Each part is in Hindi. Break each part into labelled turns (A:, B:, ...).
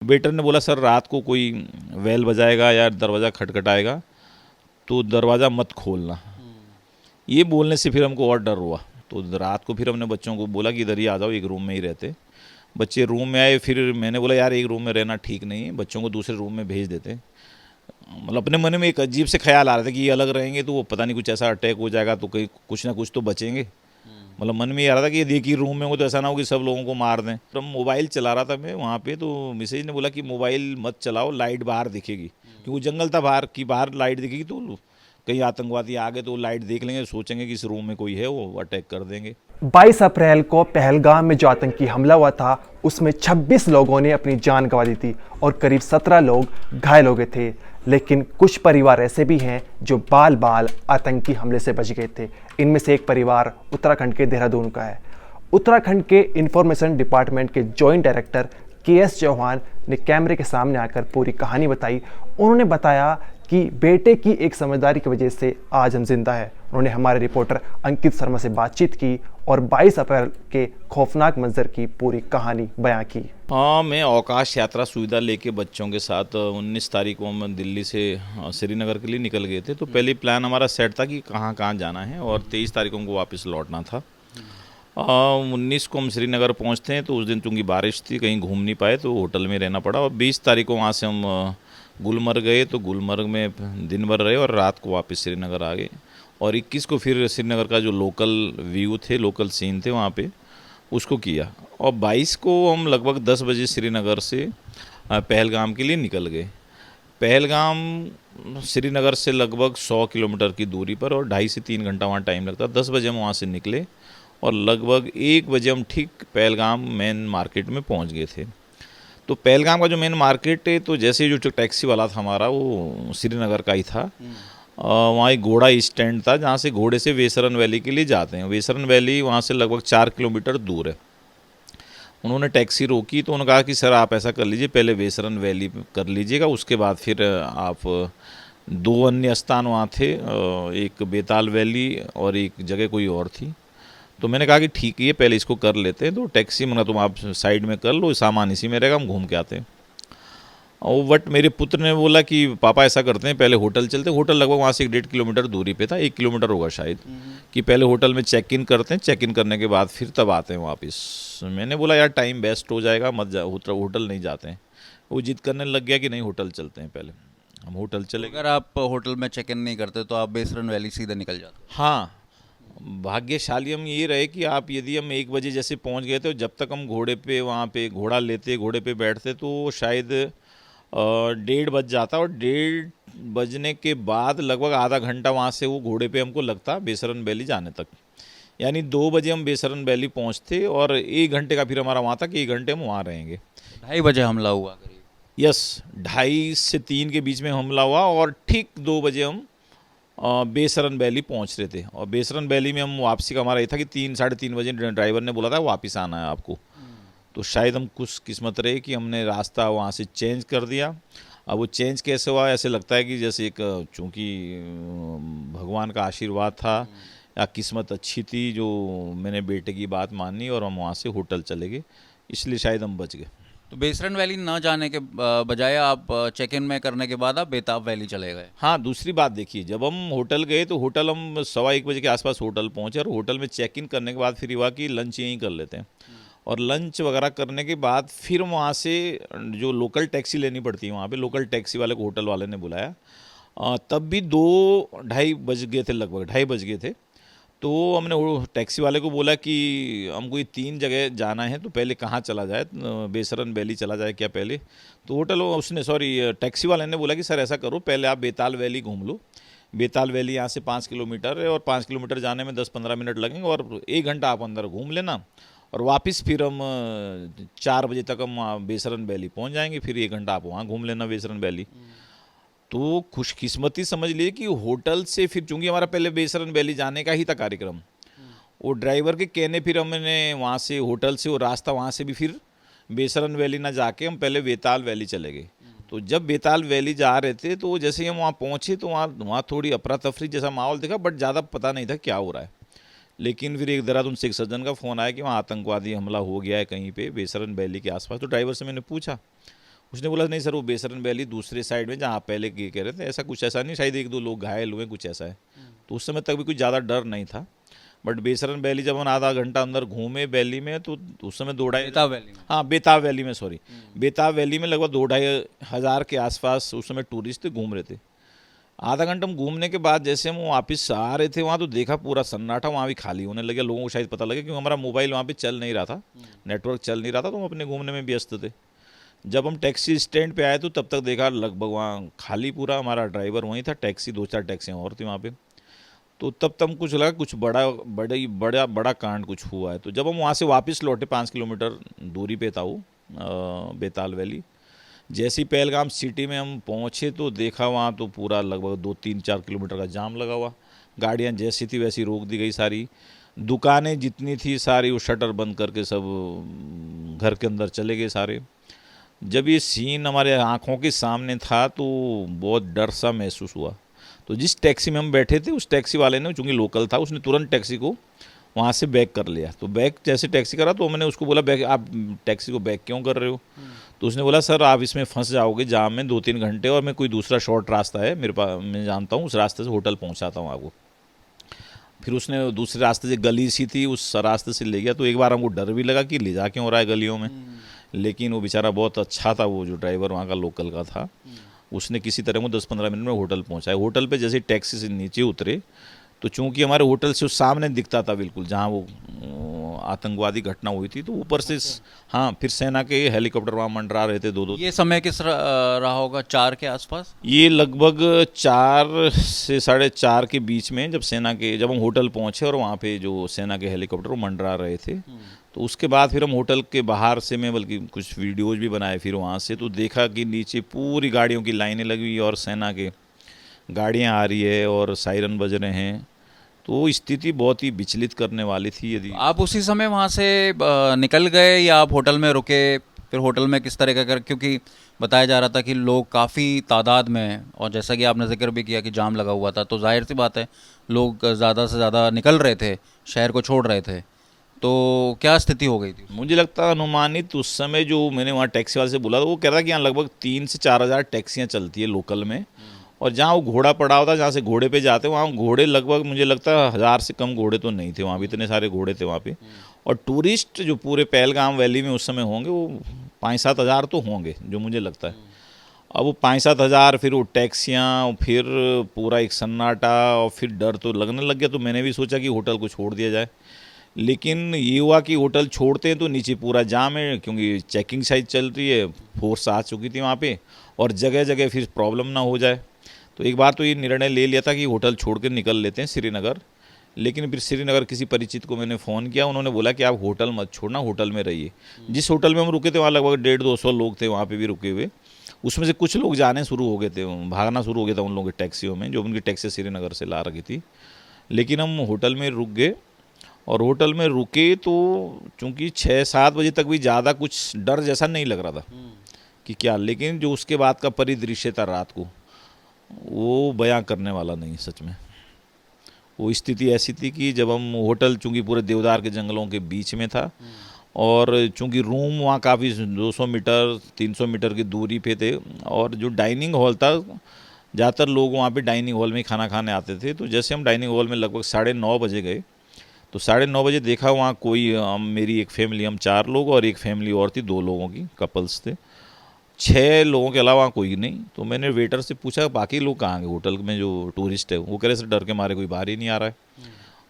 A: वेटर ने बोला सर रात को कोई वेल बजाएगा या दरवाज़ा खटखटाएगा तो दरवाज़ा मत खोलना। ये बोलने से फिर हमको और डर हुआ। तो रात को फिर हमने बच्चों को बोला कि इधर ही आ जाओ, एक रूम में ही रहते। बच्चे रूम में आए, फिर मैंने बोला यार एक रूम में रहना ठीक नहीं है, बच्चों को दूसरे रूम में भेज देते। मतलब अपने मन में एक अजीब से ख्याल आ रहा था कि ये अलग रहेंगे तो वो पता नहीं कुछ ऐसा अटैक हो जाएगा तो कहीं कुछ ना कुछ तो बचेंगे। मतलब मन में ये आ रहा था कि ये देखिए रूम में हो तो ऐसा ना हो कि सब लोगों को मार दें। तो मोबाइल चला रहा था मैं वहाँ पे, तो मिसेज ने बोला कि मोबाइल मत चलाओ, लाइट बाहर दिखेगी, क्योंकि वो जंगल था बाहर की, बाहर लाइट दिखेगी तो कहीं आतंकवादी आ गए तो लाइट देख लेंगे, सोचेंगे कि इस रूम में कोई है, वो अटैक कर देंगे।
B: 22 अप्रैल को पहलगाम में जो आतंकी हमला हुआ था उसमें 26 लोगों ने अपनी जान गंवा दी थी और करीब 17 लोग घायल हो गए थे। लेकिन कुछ परिवार ऐसे भी हैं जो बाल बाल आतंकी हमले से बच गए थे। इनमें से एक परिवार उत्तराखंड के देहरादून का है। उत्तराखंड के इंफॉर्मेशन डिपार्टमेंट के जॉइंट डायरेक्टर के.एस. चौहान ने कैमरे के सामने आकर पूरी कहानी बताई। उन्होंने बताया कि बेटे की एक समझदारी की वजह से आज हम जिंदा हैं। उन्होंने हमारे रिपोर्टर अंकित शर्मा से बातचीत की और 22 अप्रैल के खौफनाक मंजर की पूरी कहानी बयां की।
A: हाँ, मैं अवकाश यात्रा सुविधा लेके बच्चों के साथ 19 तारीख को हम दिल्ली से श्रीनगर के लिए निकल गए थे। तो पहले प्लान हमारा सेट था कि कहाँ कहाँ जाना है और 23 तारीख को हमको वापस लौटना था। 19 को हम श्रीनगर पहुँचते हैं तो उस दिन चूँकि बारिश थी, कहीं घूम नहीं पाए तो होटल में रहना पड़ा। और 20 तारीख को वहाँ से हम गुलमर्ग गए, तो गुलमर्ग में दिन भर रहे और रात को वापस श्रीनगर आ गए। और 21 को फिर श्रीनगर का जो लोकल व्यू थे, लोकल सीन थे वहाँ पे, उसको किया। और 22 को हम लगभग 10 बजे श्रीनगर से पहलगाम के लिए निकल गए। पहलगाम श्रीनगर से लगभग 100 किलोमीटर की दूरी पर और 2.5 से 3 घंटा वहाँ टाइम लगता। 10 बजे हम वहाँ से निकले और लगभग 1 बजे हम ठीक पहलगाम मेन मार्केट में पहुँच गए थे। तो पहलगाम का जो मेन मार्केट है, तो जैसे जो टैक्सी वाला था हमारा, वो श्रीनगर का ही था। वहाँ एक घोड़ा स्टैंड था जहाँ से घोड़े से वेसरन वैली के लिए जाते हैं। वेसरन वैली वहाँ से लगभग 4 किलोमीटर दूर है। उन्होंने टैक्सी रोकी तो उन्होंने कहा कि सर आप ऐसा कर लीजिए, पहले वेसरन वैली कर लीजिएगा, उसके बाद फिर आप 2 अन्य स्थान वहाँ थे, एक बेताल वैली और एक जगह कोई और थी। तो मैंने कहा कि ठीक है पहले इसको कर लेते हैं। तो टैक्सी मंगा, तुम आप साइड में कर लो, सामान इसी में रहेगा, हम घूम के आते हैं। और बट मेरे पुत्र ने बोला कि पापा ऐसा करते हैं पहले होटल चलते हैं। होटल लगभग वहाँ से 1.5 किलोमीटर दूरी पे था, 1 किलोमीटर होगा शायद, कि पहले होटल में चेक इन करते हैं, चेक इन करने के बाद फिर तब आते हैं वापस। मैंने बोला यार टाइम वेस्ट हो जाएगा, मत जा, होटल नहीं जाते हैं। वो जिद करने लग गया कि नहीं होटल चलते हैं पहले। हम होटल चले गए।
C: अगर आप होटल में चेक इन नहीं करते तो आप बेसरन वैली सीधे निकल जाते।
A: हाँ, भाग्यशाली हम ये रहे कि आप यदि हम 1 बजे जैसे पहुंच गए थे, जब तक हम घोड़े पे वहाँ पे घोड़ा लेते, घोड़े पे बैठते, तो शायद 1:30 बज जाता। और 1:30 बजने के बाद लगभग आधा घंटा वहाँ से वो घोड़े पे हमको लगता बेसरन वैली जाने तक। यानी 2 बजे हम बेसरन वैली पहुँचते और 1 घंटे का फिर हमारा वहाँ था कि 1 घंटे हम वहाँ रहेंगे।
C: 2:30 बजे हमला हुआ करीब।
A: यस, 2:30 से 3 के बीच में हमला हुआ और ठीक 2 बजे हम बेसरन वैली पहुंच रहे थे। और बेसरन वैली में हम वापसी का हमारा ये था कि 3 साढ़े 3 बजे ड्राइवर ने बोला था वापस आना है आपको। तो शायद हम कुछ किस्मत रहे कि हमने रास्ता वहाँ से चेंज कर दिया। अब वो चेंज कैसे हुआ, ऐसे लगता है कि जैसे एक चूँकि भगवान का आशीर्वाद था या किस्मत अच्छी थी, जो मैंने बेटे की बात मानी और हम वहाँ से होटल चले गए, इसलिए शायद हम बच गए।
C: तो बेसरन वैली न जाने के बजाय आप चेक इन में करने के बाद आप बेताब वैली चले गए।
A: हाँ, दूसरी बात देखिए, जब हम होटल गए तो होटल हम 1:15 बजे के आसपास होटल पहुँचे और होटल में चेक इन करने के बाद फिर हुआ कि लंच यहीं कर लेते हैं। और लंच वगैरह करने के बाद फिर वहाँ से जो लोकल टैक्सी लेनी पड़ती है, वहाँ पे लोकल टैक्सी वाले को होटल वाले ने बुलाया। तब भी 2-2:30 बज गए थे, लगभग 2:30 बज गए थे। तो हमने वो टैक्सी वाले को बोला कि हमको ये 3 जगह जाना है, तो पहले कहाँ चला जाए, बेसरन वैली चला जाए क्या पहले। तो होटल उसने टैक्सी वाले ने बोला कि सर ऐसा करो, पहले आप बेताल वैली घूम लो। बेताल वैली यहाँ से 5 किलोमीटर है और 5 किलोमीटर जाने में 10-15 मिनट लगेंगे और 1 घंटा आप अंदर घूम लेना और वापस फिर हम 4 बजे तक हम बेसरन वैली पहुँच जाएंगे, फिर 1 घंटा आप वहाँ घूम लेना बेसरन वैली। तो खुशकिस्मती समझ लिए कि होटल से फिर, चूंकि हमारा पहले बेसरन वैली जाने का ही था कार्यक्रम, वो ड्राइवर के कहने फिर हमने वहाँ से होटल से वो रास्ता वहाँ से भी फिर बेसरन वैली ना जाके हम पहले बेताल वैली चले गए। तो जब बेताल वैली जा रहे थे तो जैसे ही हम वहाँ पहुँचे तो वहाँ थोड़ी अफरा तफरी जैसा माहौल देखा, बट ज़्यादा पता नहीं था क्या हो रहा है। लेकिन फिर एक देहरादून से एक सज्जन का फ़ोन आया कि वहाँ आतंकवादी हमला हो गया है कहीं पे बेसरन वैली के आसपास। तो ड्राइवर से मैंने पूछा, उसने बोला नहीं सर वो बेसरन वैली दूसरे साइड में जहाँ आप पहले कह रहे थे, ऐसा कुछ ऐसा नहीं, शायद 1-2 लोग घायल हुए, कुछ ऐसा है। तो उस समय तक भी कुछ ज़्यादा डर नहीं था। बट बेसरन वैली जब हम आधा घंटा अंदर घूमे वैली में, तो उस समय 2-2.5,
C: बेताब वैली में।
A: हाँ बेताब वैली में, सॉरी, बेताब वैली में लगभग 2-2.5 हज़ार के आसपास उस समय टूरिस्ट घूम रहे थे। आधा घंटा हम घूमने के बाद जैसे हम वापस आ रहे थे वहाँ, तो देखा पूरा सन्नाटा, वहाँ भी खाली होने लगे। लोगों को शायद पता लगे क्योंकि हमारा मोबाइल वहाँ पे चल नहीं रहा था, नेटवर्क चल नहीं रहा था, तो हम अपने घूमने में व्यस्त थे। जब हम टैक्सी स्टैंड पे आए तो तब तक देखा लगभग वहाँ खाली पूरा, हमारा ड्राइवर वहीं था, टैक्सी 2-4 टैक्सियाँ और थी वहाँ पे। तो तब तब हमको लगा कुछ बड़ा कांड कुछ हुआ है। तो जब हम वहाँ से वापस लौटे, 5 किलोमीटर दूरी पे था वो बेताल वैली, जैसे ही पहलगाम सिटी में हम पहुँचे तो देखा वहाँ तो पूरा लगभग 2-3-4 किलोमीटर का जाम लगा हुआ। गाड़ियाँ जैसी थी वैसी रोक दी गई सारी। दुकानें जितनी थी सारी वो शटर बंद करके सब घर के अंदर चले गए सारे। जब ये सीन हमारे आँखों के सामने था तो बहुत डर सा महसूस हुआ। तो जिस टैक्सी में हम बैठे थे उस टैक्सी वाले ने, चूँकि लोकल था, उसने तुरंत टैक्सी को वहाँ से बैक कर लिया। तो बैक जैसे टैक्सी करा तो मैंने उसको बोला, बैक आप टैक्सी को बैक क्यों कर रहे हो? तो उसने बोला सर आप इसमें फंस जाओगे जाम में 2-3 घंटे, और मैं कोई दूसरा शॉर्ट रास्ता है मेरे पास, मैं जानता हूँ, उस रास्ते से होटल पहुँचाता हूँ आपको। फिर उसने दूसरे रास्ते से गली सी थी उस रास्ते से ले गया। तो एक बार हमको डर भी लगा कि ले जा क्यों रहा है गलियों में, लेकिन वो बेचारा बहुत अच्छा था, वो जो ड्राइवर वहाँ का लोकल का था, उसने किसी तरह वो 10-15 मिनट में होटल पहुँचाया। होटल पे जैसे टैक्सी से नीचे उतरे तो चूंकि हमारे होटल से उस सामने दिखता था बिल्कुल जहाँ वो आतंकवादी घटना हुई थी, तो ऊपर से हाँ फिर सेना के हेलीकॉप्टर वहाँ मंडरा रहे थे 2-2।
C: ये समय किस रहा होगा, 4 के आसपास?
A: ये लगभग 4 से 4:30 के बीच में, जब हम होटल पहुँचे और वहाँ पे जो सेना के हेलीकॉप्टर वो मंडरा रहे थे। तो उसके बाद फिर हम होटल के बाहर से, मैं बल्कि कुछ वीडियोज भी बनाए फिर वहाँ से, तो देखा कि नीचे पूरी गाड़ियों की लाइनें लगी हुई और सेना के गाड़ियाँ आ रही है और सायरन बज रहे हैं। तो स्थिति बहुत ही विचलित करने वाली थी। यदि
C: आप उसी समय वहाँ से निकल गए या आप होटल में रुके? फिर होटल में किस तरह का क्योंकि बताया जा रहा था कि लोग काफ़ी तादाद में हैं, और जैसा कि आपने जिक्र भी किया कि जाम लगा हुआ था, तो जाहिर सी बात है लोग ज़्यादा से ज़्यादा निकल रहे थे, शहर को छोड़ रहे थे। तो क्या स्थिति हो गई थी?
A: मुझे लगता है अनुमानित उस समय जो मैंने वहाँ टैक्सी वाले से बोला, तो वो कह रहा था कि यहाँ लगभग 3 से 4 हज़ार टैक्सियाँ चलती है लोकल में, और जहाँ वो घोड़ा पड़ा होता, जहाँ से घोड़े पे जाते, वहाँ घोड़े लगभग मुझे लगता है 1000 से कम घोड़े तो नहीं थे वहाँ भी, इतने सारे घोड़े थे वहाँ पे। और टूरिस्ट जो पूरे पहलगाम वैली में उस समय होंगे वो 5-7 हज़ार तो होंगे जो मुझे लगता है। अब वो 5-7 हज़ार, फिर वो टैक्सियाँ, फिर पूरा एक सन्नाटा, और फिर डर तो लगने लग गया। तो मैंने भी सोचा कि होटल को छोड़ दिया जाए, लेकिन ये हुआ कि होटल छोड़ते हैं तो नीचे पूरा जाम है, क्योंकि चेकिंग शायद चल रही है, फोर्स आ चुकी थी वहाँ पे, और जगह जगह फिर प्रॉब्लम ना हो जाए। तो एक बार तो ये निर्णय ले लिया था कि होटल छोड़ के निकल लेते हैं श्रीनगर। लेकिन फिर श्रीनगर किसी परिचित को मैंने फ़ोन किया, उन्होंने बोला कि आप होटल मत छोड़ना, होटल में रहिए। जिस होटल में हम रुके थे वहाँ लगभग 150-200 लोग थे वहाँ पे भी रुके हुए। उसमें से कुछ लोग जाने शुरू हो गए थे, भागना शुरू हो गया था उन लोगों की टैक्सियों में, जो उनकी टैक्सी श्रीनगर से ला रखी थी। लेकिन हम होटल में रुक गए, और होटल में रुके तो चूँकि 6-7 बजे तक भी ज़्यादा कुछ डर जैसा नहीं लग रहा था कि क्या, लेकिन जो उसके बाद का परिदृश्य था रात को, वो बयां करने वाला नहीं सच में। वो स्थिति ऐसी थी कि जब हम होटल चूँकि पूरे देवदार के जंगलों के बीच में था, और चूँकि रूम वहाँ काफ़ी 200 मीटर 300 मीटर की दूरी पे थे, और जो डाइनिंग हॉल था, ज़्यादातर लोग वहाँ पे डाइनिंग हॉल में खाना खाने आते थे। तो जैसे हम डाइनिंग हॉल में लगभग 9:30 बजे गए, तो 9:30 बजे देखा वहाँ कोई, मेरी एक फैमिली, हम 4 लोग और एक फैमिली और थी, 2 लोगों की कपल्स थे, 6 लोगों के अलावा कोई नहीं। तो मैंने वेटर से पूछा बाकी लोग कहाँ गए होटल में जो टूरिस्ट है? वो कह रहे सर डर के मारे कोई बाहर ही नहीं आ रहा है,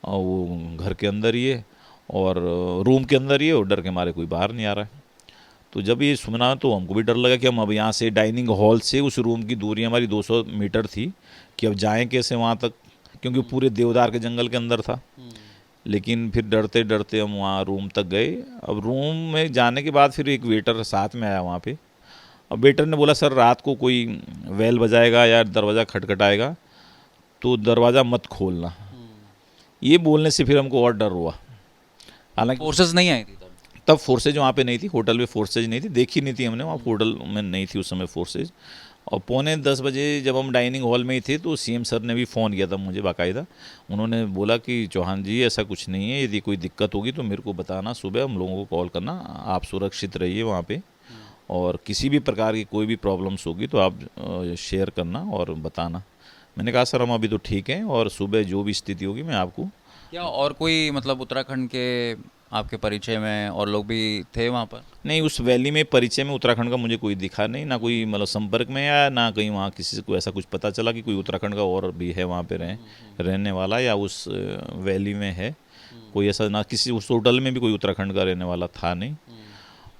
A: और वो घर के अंदर ही है और रूम के अंदर ही है, और डर के मारे कोई बाहर नहीं आ रहा है। तो जब ये सुना तो हमको भी डर लगा कि हम अब यहाँ से डाइनिंग हॉल से उस रूम की दूरी हमारी 200 मीटर थी, कि अब जाएँ कैसे वहाँ तक, क्योंकि पूरे देवदार के जंगल के अंदर था। लेकिन फिर डरते डरते हम वहाँ रूम तक गए। अब रूम में जाने के बाद फिर एक वेटर साथ में आया वहाँ पे। अब वेटर ने बोला सर रात को कोई वेल बजाएगा या दरवाज़ा खटखटाएगा तो दरवाज़ा मत खोलना। ये बोलने से फिर हमको और डर हुआ। हालांकि
C: फोर्सेस नहीं आई थी
A: तब फोर्सेज वहाँ पे नहीं थी, होटल में फोर्सेज नहीं थी, देखी नहीं थी हमने, वहाँ होटल में नहीं थी उस समय फोर्सेज। और 9:45 बजे जब हम डाइनिंग हॉल में ही थे तो सीएम सर ने भी फ़ोन किया था मुझे बाकायदा। उन्होंने बोला कि चौहान जी ऐसा कुछ नहीं है, यदि कोई दिक्कत होगी तो मेरे को बताना, सुबह हम लोगों को कॉल करना, आप सुरक्षित रहिए वहाँ पे और किसी भी प्रकार की कोई भी प्रॉब्लम्स होगी तो आप शेयर करना और बताना। मैंने कहा सर हम अभी तो ठीक हैं और सुबह जो भी स्थिति होगी मैं आपको।
C: क्या और कोई मतलब उत्तराखंड के आपके परिचय में और लोग भी थे वहाँ पर?
A: नहीं, उस वैली में परिचय में उत्तराखंड का मुझे कोई दिखा नहीं, ना कोई मतलब संपर्क में आया, ना कहीं वहाँ किसी को ऐसा कुछ पता चला कि कोई उत्तराखंड का और भी है वहाँ पे रहने वाला या उस वैली में है कोई ऐसा, ना किसी उस होटल में भी कोई उत्तराखंड का रहने वाला था नहीं।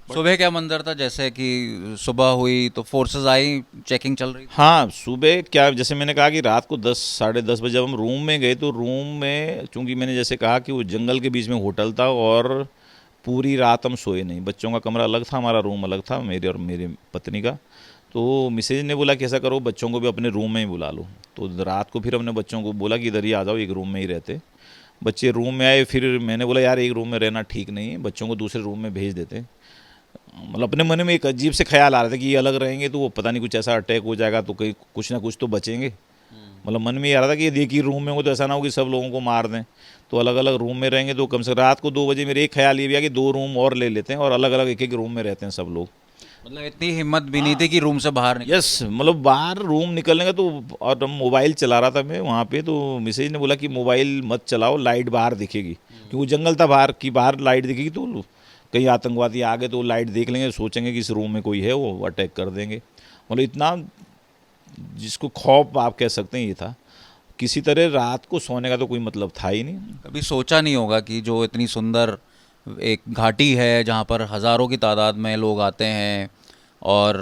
C: सुबह क्या मंजर था, जैसे कि सुबह हुई तो फोर्सेस आई, चेकिंग चल रही थी?
A: हाँ, सुबह क्या, जैसे मैंने कहा कि रात को 10 साढ़े 10 बजे जब हम रूम में गए तो रूम में चूंकि मैंने जैसे कहा कि वो जंगल के बीच में होटल था और पूरी रात हम सोए नहीं। बच्चों का कमरा अलग था, हमारा रूम अलग था, मेरे और मेरी पत्नी का। तो मिसेज ने बोला कि ऐसा करो बच्चों को भी अपने रूम में ही बुला लो। तो रात को फिर हमने बच्चों को बोला कि इधर ही आ जाओ, एक रूम में ही रहते। बच्चे रूम में आए, फिर मैंने बोला यार एक रूम में रहना ठीक नहीं है, बच्चों को दूसरे रूम में भेज देते। मतलब अपने मन में एक अजीब से ख्याल आ रहा था कि ये अलग रहेंगे तो वो पता नहीं कुछ ऐसा अटैक हो जाएगा तो कहीं कुछ ना कुछ तो बचेंगे। मतलब मन में ये आ रहा था कि ये देखिए रूम में हो तो ऐसा ना हो कि सब लोगों को मार दें, तो अलग अलग रूम में रहेंगे। तो कम से कम रात को 2 बजे मेरे एक ख्याल ये भी आया कि 2 रूम और ले लेते हैं और अलग अलग एक एक रूम में रहते हैं सब लोग।
C: मतलब इतनी हिम्मत भी नहीं थी कि रूम से बाहर निकल?
A: यस, मतलब बाहर रूम निकलने का तो, और मोबाइल चला रहा था मैं वहाँ पे, तो मिसेज ने बोला कि मोबाइल मत चलाओ, लाइट बाहर दिखेगी, क्योंकि जंगल था बाहर की, बाहर लाइट दिखेगी तो कहीं आतंकवादी आ गए तो लाइट देख लेंगे, सोचेंगे कि इस रूम में कोई है, वो अटैक कर देंगे। मतलब इतना जिसको खौफ आप कह सकते हैं ये था। किसी तरह रात को सोने का तो कोई मतलब था ही नहीं।
C: कभी सोचा नहीं होगा कि जो इतनी सुंदर एक घाटी है जहाँ पर हज़ारों की तादाद में लोग आते हैं और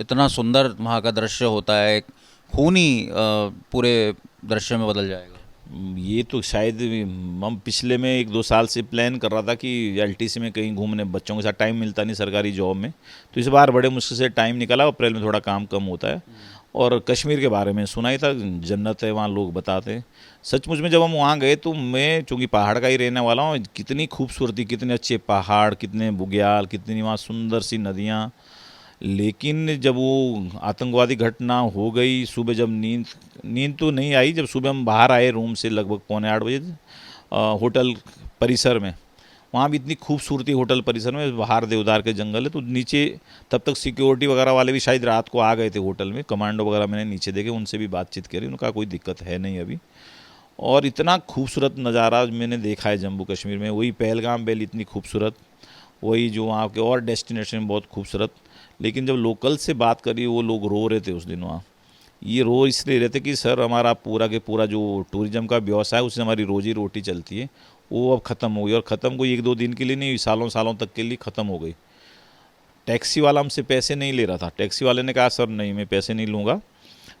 C: इतना सुंदर वहाँ का दृश्य होता है, एक खूनी पूरे दृश्य में बदल जाएगा?
A: ये तो शायद हम पिछले में 1-2 साल से प्लान कर रहा था कि एलटीसी में कहीं घूमने, बच्चों के साथ टाइम मिलता नहीं सरकारी जॉब में, तो इस बार बड़े मुश्किल से टाइम निकला। अप्रैल में थोड़ा काम कम होता है। और कश्मीर के बारे में सुना ही था, जन्नत है वहाँ, लोग बताते हैं। सचमुच में जब हम वहाँ गए तो मैं चूँकि पहाड़ का ही रहने वाला हूँ, कितनी खूबसूरती, कितने अच्छे पहाड़, कितने बुग्याल, कितनी वहाँ सुंदर सी नदियाँ। लेकिन जब वो आतंकवादी घटना हो गई, सुबह जब नींद तो नहीं आई, जब सुबह हम बाहर आए रूम से लगभग 7:45 बजे होटल परिसर में, वहाँ भी इतनी खूबसूरती होटल परिसर में, बाहर देवदार के जंगल है, तो नीचे तब तक सिक्योरिटी वगैरह वाले भी शायद रात को आ गए थे होटल में, कमांडो वगैरह मैंने नीचे देखे, उनसे भी बातचीत करी, उनका कोई दिक्कत है नहीं अभी। और इतना खूबसूरत नज़ारा मैंने देखा है जम्मू कश्मीर में, वही पहलगाम वैली इतनी खूबसूरत, वही जो वहाँ के और डेस्टिनेशन बहुत खूबसूरत। लेकिन जब लोकल से बात करी, वो लोग रो रहे थे उस दिन वहाँ। ये रो इसलिए रहे थे कि सर हमारा पूरा के पूरा जो टूरिज्म का व्यवसाय है, उससे हमारी रोजी रोटी चलती है, वो अब ख़त्म हो गई। और ख़त्म कोई 1-2 दिन के लिए नहीं, सालों सालों तक के लिए ख़त्म हो गई। टैक्सी वाला हमसे पैसे नहीं ले रहा था। टैक्सी वाले ने कहा सर नहीं, मैं पैसे नहीं लूँगा,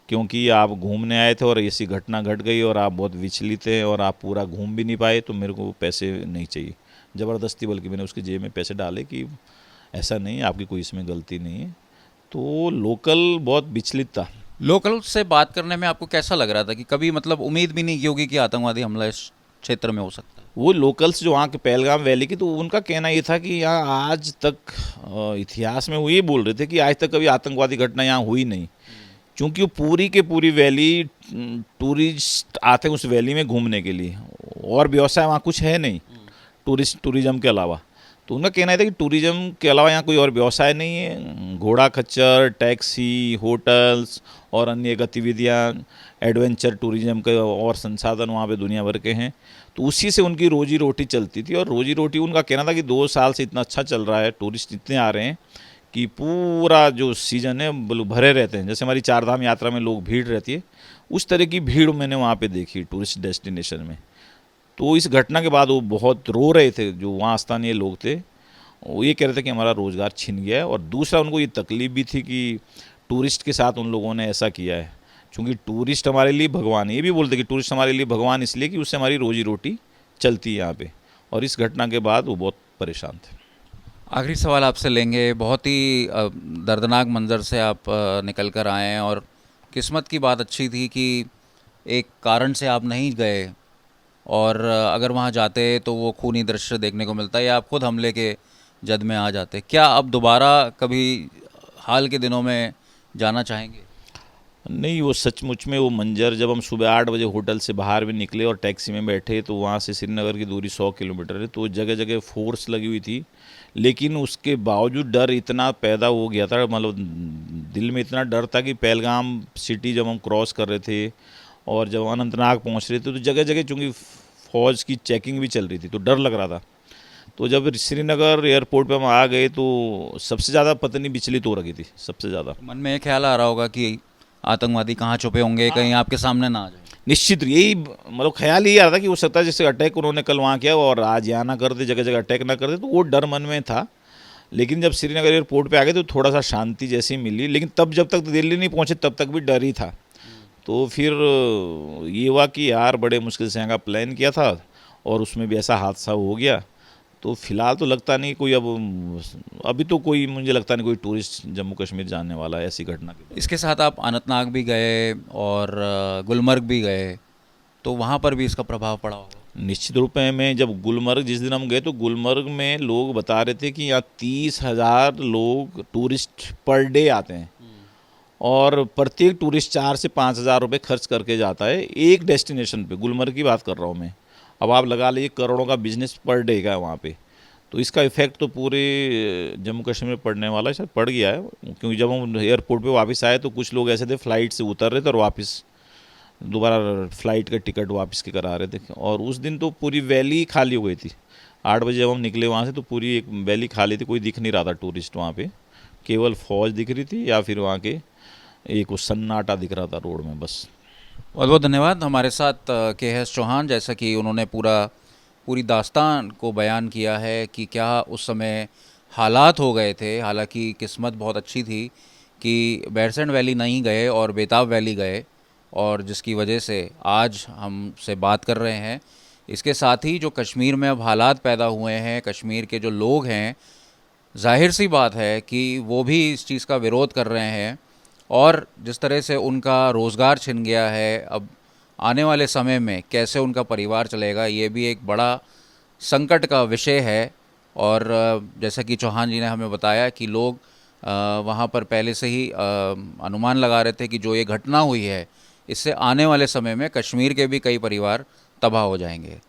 A: क्योंकि आप घूमने आए थे और ऐसी घटना घट गई और आप बहुत विचलित हैं और आप पूरा घूम भी नहीं पाए, तो मेरे को पैसे नहीं चाहिए। ज़बरदस्ती, बल्कि मैंने उसकी जेब में पैसे डाले कि ऐसा नहीं, आपकी कोई इसमें गलती नहीं है। तो लोकल बहुत विचलित था।
C: लोकल से बात करने में आपको कैसा लग रहा था कि कभी मतलब उम्मीद भी नहीं की होगी कि आतंकवादी हमला इस क्षेत्र में हो सकता है?
A: वो लोकल्स जो वहाँ के पहलगाम वैली की, तो उनका कहना ये था कि यहाँ आज तक इतिहास में वो ये बोल रहे थे कि आज तक कभी आतंकवादी घटना यहाँ हुई नहीं, क्योंकि वो पूरी के पूरी वैली टूरिस्ट आते हैं उस वैली में घूमने के लिए, और व्यवसाय वहाँ कुछ है नहीं टूरिज्म के अलावा। तो उनका कहना है था कि टूरिज्म के अलावा यहाँ कोई और व्यवसाय नहीं है। घोड़ा खच्चर, टैक्सी, होटल्स और अन्य गतिविधियाँ, एडवेंचर टूरिज्म के और संसाधन वहाँ पे दुनिया भर के हैं, तो उसी से उनकी रोजी रोटी चलती थी। और रोजी रोटी उनका कहना था कि 2 साल से इतना अच्छा चल रहा है, टूरिस्ट इतने आ रहे हैं कि पूरा जो सीज़न है भरे रहते हैं। जैसे हमारी 4 धाम यात्रा में लोग भीड़ रहती है, उस तरह की भीड़ मैंने वहाँ पे देखी टूरिस्ट डेस्टिनेशन में। तो इस घटना के बाद वो बहुत रो रहे थे, जो वहाँ स्थानीय लोग थे, वो ये कह रहे थे कि हमारा रोज़गार छिन गया है। और दूसरा उनको ये तकलीफ़ भी थी कि टूरिस्ट के साथ उन लोगों ने ऐसा किया है, क्योंकि टूरिस्ट हमारे लिए भगवान है। ये भी बोलते कि टूरिस्ट हमारे लिए भगवान इसलिए कि उससे हमारी रोजी रोटी चलती है यहाँ पे। और इस घटना के बाद वो बहुत परेशान थे।
C: आखिरी सवाल आपसे लेंगे। बहुत ही दर्दनाक मंजर से आप निकल कर आए हैं और किस्मत की बात अच्छी थी कि एक कारण से आप नहीं गए, और अगर वहाँ जाते तो वो खूनी दृश्य देखने को मिलता या आप खुद हमले के जद में आ जाते। क्या अब दोबारा कभी हाल के दिनों में जाना चाहेंगे?
A: नहीं, वो सचमुच में वो मंजर, जब हम सुबह 8 बजे होटल से बाहर भी निकले और टैक्सी में बैठे तो वहाँ से श्रीनगर की दूरी 100 किलोमीटर है, तो जगह जगह फोर्स लगी हुई थी, लेकिन उसके बावजूद डर इतना पैदा हो गया था, मतलब दिल में इतना डर था कि पहलगाम सिटी जब हम क्रॉस कर रहे थे और जब अनंतनाग पहुँच रहे थे तो जगह जगह चूँकि फ़ौज की चेकिंग भी चल रही थी तो डर लग रहा था। तो जब श्रीनगर एयरपोर्ट पे हम आ गए तो सबसे ज़्यादा पत्नी विचलित हो रखी थी, सबसे ज़्यादा।
C: मन में ये ख्याल आ रहा होगा कि आतंकवादी कहाँ छुपे होंगे, कहीं आपके सामने ना आ जाए।
A: निश्चित यही मतलब ख्याल यही आ रहा था कि हो सकता है जैसे अटैक उन्होंने कल वहाँ किया और आज यहाँ ना कर दे, जगह जगह अटैक ना कर दे, तो वो डर मन में था। लेकिन जब श्रीनगर एयरपोर्ट पे आ गए तो थोड़ा सा शांति जैसी मिली, लेकिन तब जब तक दिल्ली नहीं पहुँचे तब तक भी डर ही था। तो फिर ये हुआ कि यार बड़े मुश्किल से यहाँ का प्लान किया था और उसमें भी ऐसा हादसा हो गया। तो फिलहाल तो लगता नहीं कोई, अब अभी तो कोई, मुझे लगता नहीं कोई टूरिस्ट जम्मू कश्मीर जाने वाला है ऐसी घटना के बाद।
C: इसके साथ आप अनंतनाग भी गए और गुलमर्ग भी गए, तो वहाँ पर भी इसका प्रभाव पड़ा होगा।
A: निश्चित रूप में जब गुलमर्ग, जिस दिन हम गए तो गुलमर्ग में लोग बता रहे थे कि यहाँ 30,000 लोग टूरिस्ट पर डे आते हैं और प्रत्येक टूरिस्ट 4 से 5,000 रुपये खर्च करके जाता है एक डेस्टिनेशन पे। गुलमर्ग की बात कर रहा हूँ मैं। अब आप लगा लीजिए करोड़ों का बिजनेस पर डे का है वहाँ पे। तो इसका इफेक्ट तो पूरे जम्मू कश्मीर में पड़ने वाला है, शायद पड़ गया है, क्योंकि जब हम एयरपोर्ट पे वापस आए तो कुछ लोग ऐसे थे फ्लाइट से उतर रहे थे और वापस दोबारा फ्लाइट का टिकट वापस के करा रहे थे। और उस दिन तो पूरी वैली खाली हो गई थी। 8 बजे जब हम निकले वहाँ से तो पूरी एक वैली खाली थी, कोई दिख नहीं रहा था टूरिस्ट वहाँ पे, केवल फौज दिख रही थी या फिर वहाँ के एक वो सन्नाटा दिख रहा था रोड में, बस।
C: बहुत बहुत धन्यवाद। हमारे साथ के.एस. चौहान, जैसा कि उन्होंने पूरी दास्तान को बयान किया है कि क्या उस समय हालात हो गए थे। हालांकि किस्मत बहुत अच्छी थी कि बैरसैंड वैली नहीं गए और बेताब वैली गए, और जिसकी वजह से आज हमसे बात कर रहे हैं। इसके साथ ही जो कश्मीर में अब हालात पैदा हुए हैं, कश्मीर के जो लोग हैं, जाहिर सी बात है कि वो भी इस चीज़ का विरोध कर रहे हैं, और जिस तरह से उनका रोज़गार छिन गया है, अब आने वाले समय में कैसे उनका परिवार चलेगा, ये भी एक बड़ा संकट का विषय है। और जैसा कि चौहान जी ने हमें बताया कि लोग वहाँ पर पहले से ही अनुमान लगा रहे थे कि जो ये घटना हुई है, इससे आने वाले समय में कश्मीर के भी कई परिवार तबाह हो जाएंगे।